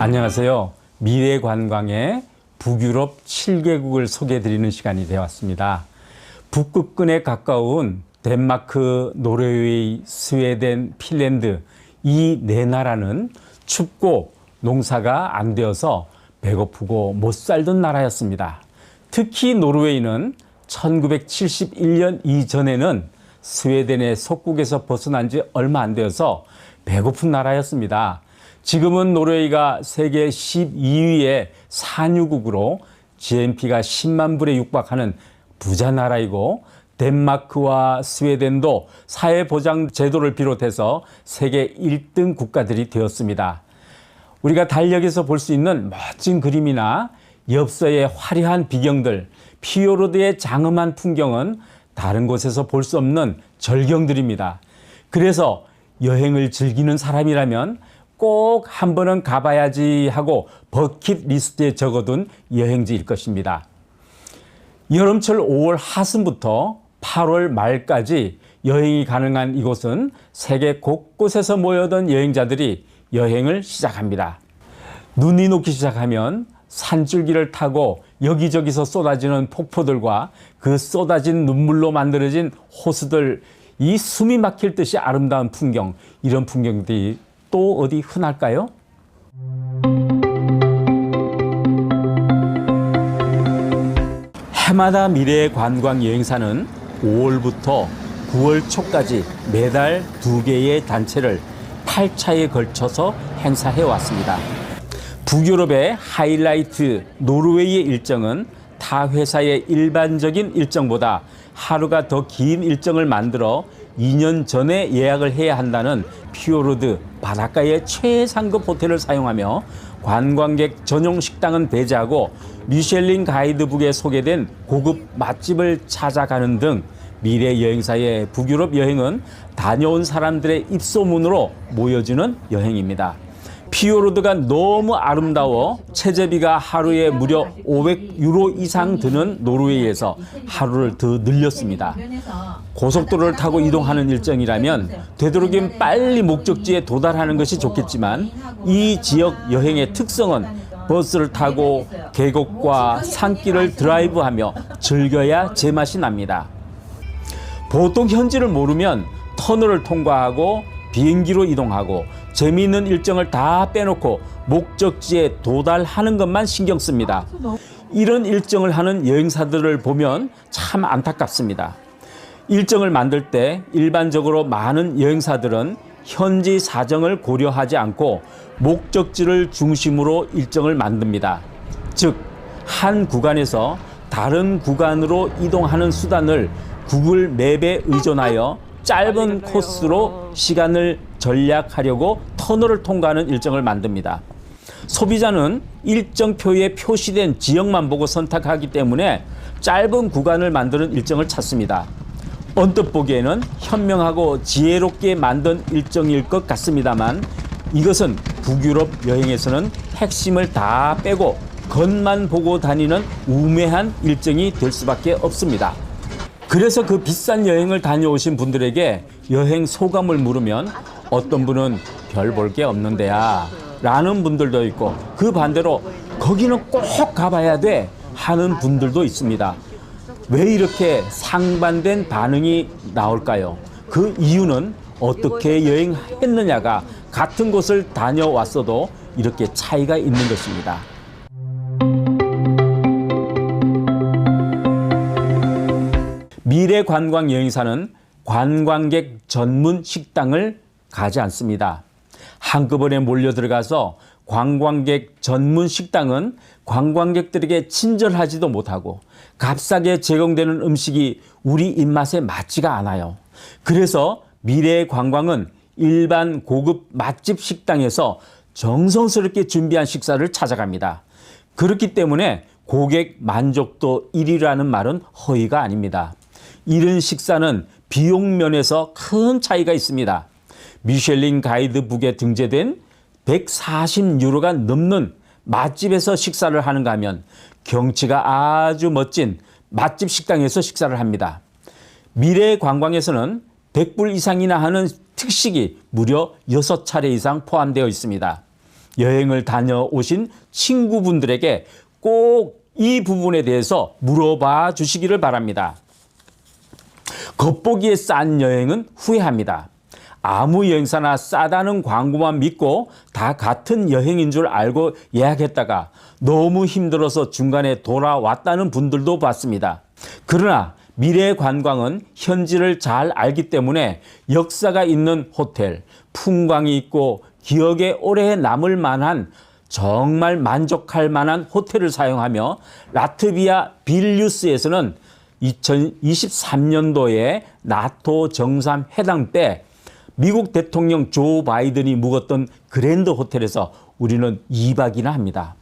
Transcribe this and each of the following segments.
안녕하세요. 미래관광의 북유럽 7개국을 소개해드리는 시간이 되었습니다. 북극권에 가까운 덴마크, 노르웨이, 스웨덴, 핀란드 이 네 나라는 춥고 농사가 안 되어서 배고프고 못 살던 나라였습니다. 특히 노르웨이는 1971년 이전에는 스웨덴의 속국에서 벗어난 지 얼마 안 되어서 배고픈 나라였습니다. 지금은 노르웨이가 세계 12위의 산유국으로 GNP가 10만 불에 육박하는 부자 나라이고, 덴마크와 스웨덴도 사회보장 제도를 비롯해서 세계 1등 국가들이 되었습니다. 우리가 달력에서 볼 수 있는 멋진 그림이나 엽서의 화려한 비경들, 피요르드의 장엄한 풍경은 다른 곳에서 볼 수 없는 절경들입니다. 그래서 여행을 즐기는 사람이라면 꼭 한 번은 가봐야지 하고 버킷리스트에 적어둔 여행지일 것입니다. 여름철 5월 하순부터 8월 말까지 여행이 가능한 이곳은 세계 곳곳에서 모여든 여행자들이 여행을 시작합니다. 눈이 녹기 시작하면 산줄기를 타고 여기저기서 쏟아지는 폭포들과 그 쏟아진 눈물로 만들어진 호수들, 이 숨이 막힐 듯이 아름다운 풍경, 이런 풍경들이 또 어디 흔할까요? 해마다 미래관광 여행사는 5월부터 9월 초까지 매달 2개의 단체를 8차에 걸쳐서 행사해 왔습니다. 북유럽의 하이라이트 노르웨이의 일정은 타 회사의 일반적인 일정보다 하루가 더 긴 일정을 만들어 2년 전에 예약을 해야 한다는 피요르드 바닷가의 최상급 호텔을 사용하며 관광객 전용 식당은 배제하고 미슐린 가이드북에 소개된 고급 맛집을 찾아가는 등 미래 여행사의 북유럽 여행은 다녀온 사람들의 입소문으로 모여지는 여행입니다. 피요르드가 너무 아름다워 체제비가 하루에 무려 500유로 이상 드는 노르웨이에서 하루를 더 늘렸습니다. 고속도로를 타고 이동하는 일정이라면 되도록이면 빨리 목적지에 도달하는 것이 좋겠지만, 이 지역 여행의 특성은 버스를 타고 계곡과 산길을 드라이브하며 즐겨야 제맛이 납니다. 보통 현지를 모르면 터널을 통과하고 비행기로 이동하고 재미있는 일정을 다 빼놓고 목적지에 도달하는 것만 신경 씁니다. 이런 일정을 하는 여행사들을 보면 참 안타깝습니다. 일정을 만들 때 일반적으로 많은 여행사들은 현지 사정을 고려하지 않고 목적지를 중심으로 일정을 만듭니다. 즉, 한 구간에서 다른 구간으로 이동하는 수단을 구글 맵에 의존하여 짧은 코스로 시간을 절약하려고 터널을 통과하는 일정을 만듭니다. 소비자는 일정표에 표시된 지역만 보고 선택하기 때문에 짧은 구간을 만드는 일정을 찾습니다. 언뜻 보기에는 현명하고 지혜롭게 만든 일정일 것 같습니다만, 이것은 북유럽 여행에서는 핵심을 다 빼고 겉만 보고 다니는 우매한 일정이 될 수밖에 없습니다. 그래서 그 비싼 여행을 다녀오신 분들에게 여행 소감을 물으면 어떤 분은 별 볼 게 없는데야 라는 분들도 있고, 그 반대로 거기는 꼭 가봐야 돼 하는 분들도 있습니다. 왜 이렇게 상반된 반응이 나올까요? 그 이유는 어떻게 여행했느냐가 같은 곳을 다녀왔어도 이렇게 차이가 있는 것입니다. 미래관광 여행사는 관광객 전문 식당을 가지 않습니다. 한꺼번에 몰려 들어가서 관광객 전문 식당은 관광객들에게 친절하지도 못하고 값싸게 제공되는 음식이 우리 입맛에 맞지가 않아요. 그래서 미래관광은 일반 고급 맛집 식당에서 정성스럽게 준비한 식사를 찾아갑니다. 그렇기 때문에 고객 만족도 1위라는 말은 허위가 아닙니다. 이런 식사는 비용 면에서 큰 차이가 있습니다. 미슐린 가이드북에 등재된 140유로가 넘는 맛집에서 식사를 하는가 하면 경치가 아주 멋진 맛집 식당에서 식사를 합니다. 미래관광에서는 100불 이상이나 하는 특식이 무려 6차례 이상 포함되어 있습니다. 여행을 다녀오신 친구분들에게 꼭 이 부분에 대해서 물어봐 주시기를 바랍니다. 겉보기에 싼 여행은 후회합니다. 아무 여행사나 싸다는 광고만 믿고 다 같은 여행인 줄 알고 예약했다가 너무 힘들어서 중간에 돌아왔다는 분들도 봤습니다. 그러나 미래 관광은 현지를 잘 알기 때문에 역사가 있는 호텔, 풍광이 있고 기억에 오래 남을 만한 정말 만족할 만한 호텔을 사용하며 라트비아 빌뉴스에서는 2023년도에 나토 정상회담 때 미국 대통령 조 바이든이 묵었던 그랜드 호텔에서 우리는 2박이나 합니다.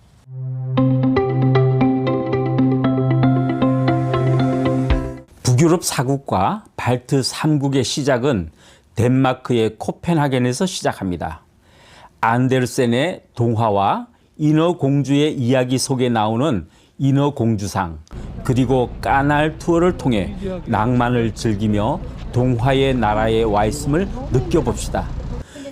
북유럽 4국과 발트 3국의 시작은 덴마크의 코펜하겐에서 시작합니다. 안데르센의 동화와 인어공주의 이야기 속에 나오는 인어공주상, 그리고 까날 투어를 통해 낭만을 즐기며 동화의 나라에 와 있음을 느껴봅시다.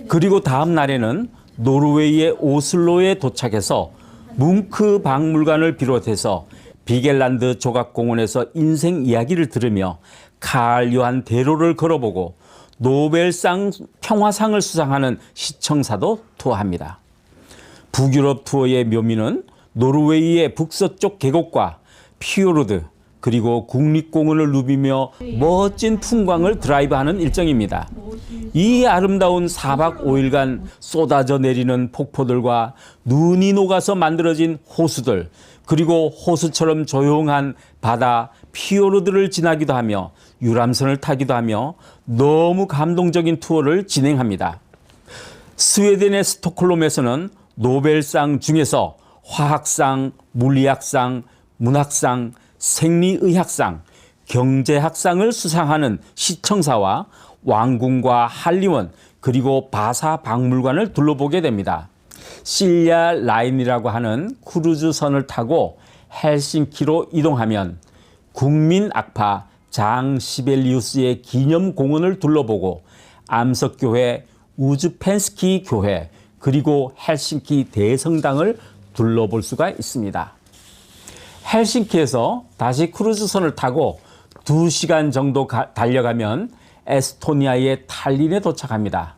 그리고 다음 날에는 노르웨이의 오슬로에 도착해서 뭉크 박물관을 비롯해서 비겔란드 조각공원에서 인생 이야기를 들으며 칼 요한 대로를 걸어보고 노벨상 평화상을 수상하는 시청사도 투어합니다. 북유럽 투어의 묘미는 노르웨이의 북서쪽 계곡과 피요르드, 그리고 국립공원을 누비며 멋진 풍광을 드라이브하는 일정입니다. 이 아름다운 4박 5일간 쏟아져 내리는 폭포들과 눈이 녹아서 만들어진 호수들, 그리고 호수처럼 조용한 바다 피요르드를 지나기도 하며 유람선을 타기도 하며 너무 감동적인 투어를 진행합니다. 스웨덴의 스톡홀름에서는 노벨상 중에서 화학상, 물리학상, 문학상, 생리의학상, 경제학상을 수상하는 시청사와 왕궁과 한림원, 그리고 바사 박물관을 둘러보게 됩니다. 실리아 라인이라고 하는 크루즈선을 타고 헬싱키로 이동하면 국민 악파 장 시벨리우스의 기념공원을 둘러보고 암석교회, 우즈펜스키 교회, 그리고 헬싱키 대성당을 둘러볼 수가 있습니다. 헬싱키에서 다시 크루즈선을 타고 2시간 정도 달려가면 에스토니아의 탈린에 도착합니다.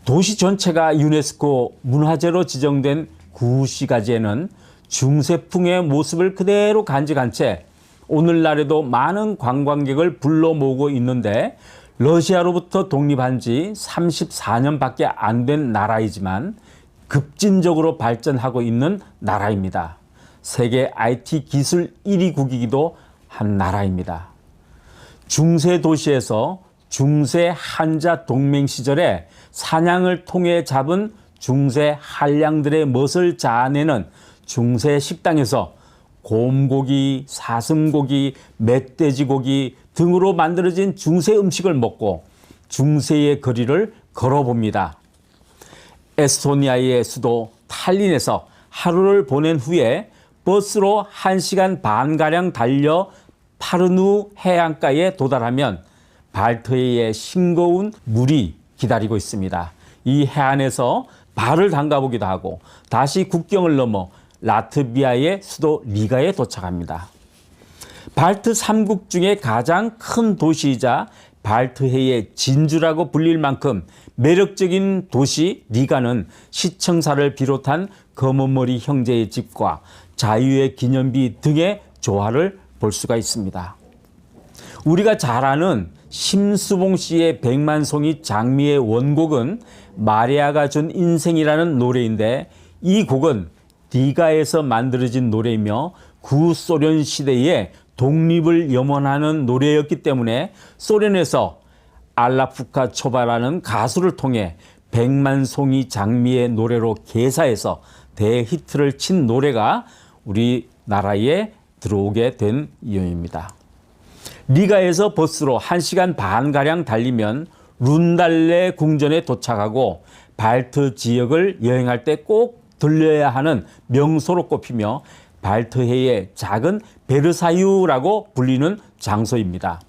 도시 전체가 유네스코 문화재로 지정된 구시가지에는 중세풍의 모습을 그대로 간직한 채 오늘날에도 많은 관광객을 불러 모으고 있는데, 러시아로부터 독립한 지 34년밖에 안 된 나라이지만 급진적으로 발전하고 있는 나라입니다. 세계 IT 기술 1위국이기도 한 나라입니다. 중세 도시에서 중세 한자 동맹 시절에 사냥을 통해 잡은 중세 한량들의 멋을 자아내는 중세 식당에서 곰고기, 사슴고기, 멧돼지고기 등으로 만들어진 중세 음식을 먹고 중세의 거리를 걸어봅니다. 에스토니아의 수도 탈린에서 하루를 보낸 후에 버스로 1시간 반가량 달려 파르누 해안가에 도달하면 발트해의 싱거운 물이 기다리고 있습니다. 이 해안에서 발을 담가보기도 하고 다시 국경을 넘어 라트비아의 수도 리가에 도착합니다. 발트 3국 중에 가장 큰 도시이자 발트해의 진주라고 불릴 만큼 매력적인 도시 리가는 시청사를 비롯한 검은머리 형제의 집과 자유의 기념비 등의 조화를 볼 수가 있습니다. 우리가 잘 아는 심수봉 씨의 백만송이 장미의 원곡은 마리아가 준 인생이라는 노래인데, 이 곡은 리가에서 만들어진 노래이며 구소련 시대에 독립을 염원하는 노래였기 때문에 소련에서 알라푸카 초바라는 가수를 통해 백만송이 장미의 노래로 개사해서 대히트를 친 노래가 우리나라에 들어오게 된 이유입니다. 리가에서 버스로 1시간 반가량 달리면 룬달레 궁전에 도착하고 발트 지역을 여행할 때 꼭 들려야 하는 명소로 꼽히며 발트해의 작은 베르사유라고 불리는 장소입니다.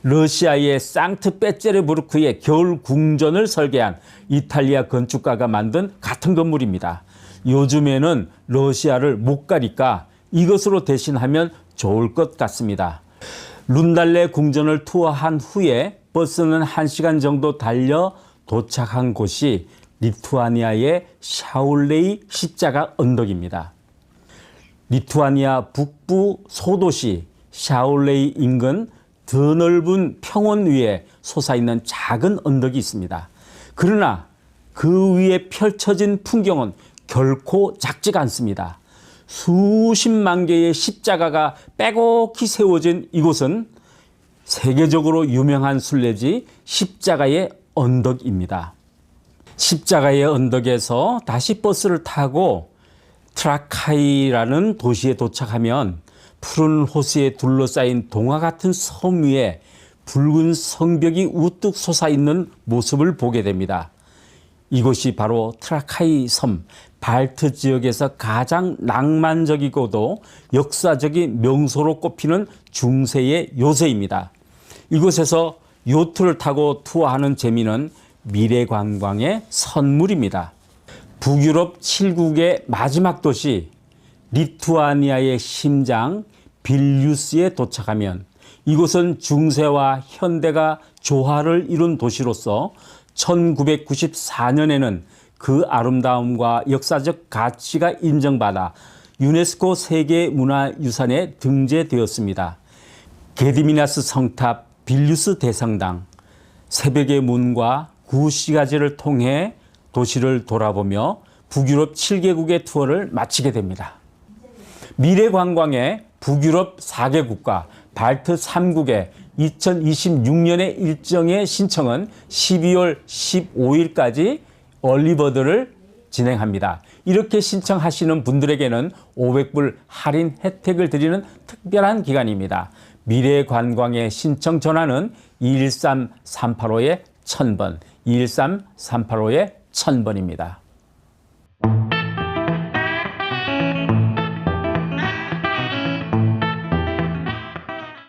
러시아의 상트페테르부르크의 겨울 궁전을 설계한 이탈리아 건축가가 만든 같은 건물입니다. 요즘에는 러시아를 못 가니까 이것으로 대신하면 좋을 것 같습니다. 룬달레 궁전을 투어한 후에 버스는 1시간 정도 달려 도착한 곳이 리투아니아의 샤울레이 십자가 언덕입니다. 리투아니아 북부 소도시 샤울레이 인근 드넓은 평원 위에 솟아있는 작은 언덕이 있습니다. 그러나 그 위에 펼쳐진 풍경은 결코 작지가 않습니다. 수십만 개의 십자가가 빼곡히 세워진 이곳은 세계적으로 유명한 순례지 십자가의 언덕입니다. 십자가의 언덕에서 다시 버스를 타고 트라카이라는 도시에 도착하면 푸른 호수에 둘러싸인 동화 같은 섬 위에 붉은 성벽이 우뚝 솟아있는 모습을 보게 됩니다. 이곳이 바로 트라카이 섬, 발트 지역에서 가장 낭만적이고도 역사적인 명소로 꼽히는 중세의 요새입니다. 이곳에서 요트를 타고 투어하는 재미는 미래관광의 선물입니다. 북유럽 7국의 마지막 도시 리투아니아의 심장 빌뉴스에 도착하면 이곳은 중세와 현대가 조화를 이룬 도시로서 1994년에는 그 아름다움과 역사적 가치가 인정받아 유네스코 세계문화유산에 등재되었습니다. 게디미나스 성탑, 빌뉴스 대성당, 새벽의 문과 구시가지를 통해 도시를 돌아보며 북유럽 7개국의 투어를 마치게 됩니다. 미래관광의 북유럽 4개국과 발트 3국의 2026년의 일정의 신청은 12월 15일까지 얼리버드를 진행합니다. 이렇게 신청하시는 분들에게는 500불 할인 혜택을 드리는 특별한 기간입니다. 미래관광의 신청 전화는 213-385-1000번, 213-385-1000번입니다.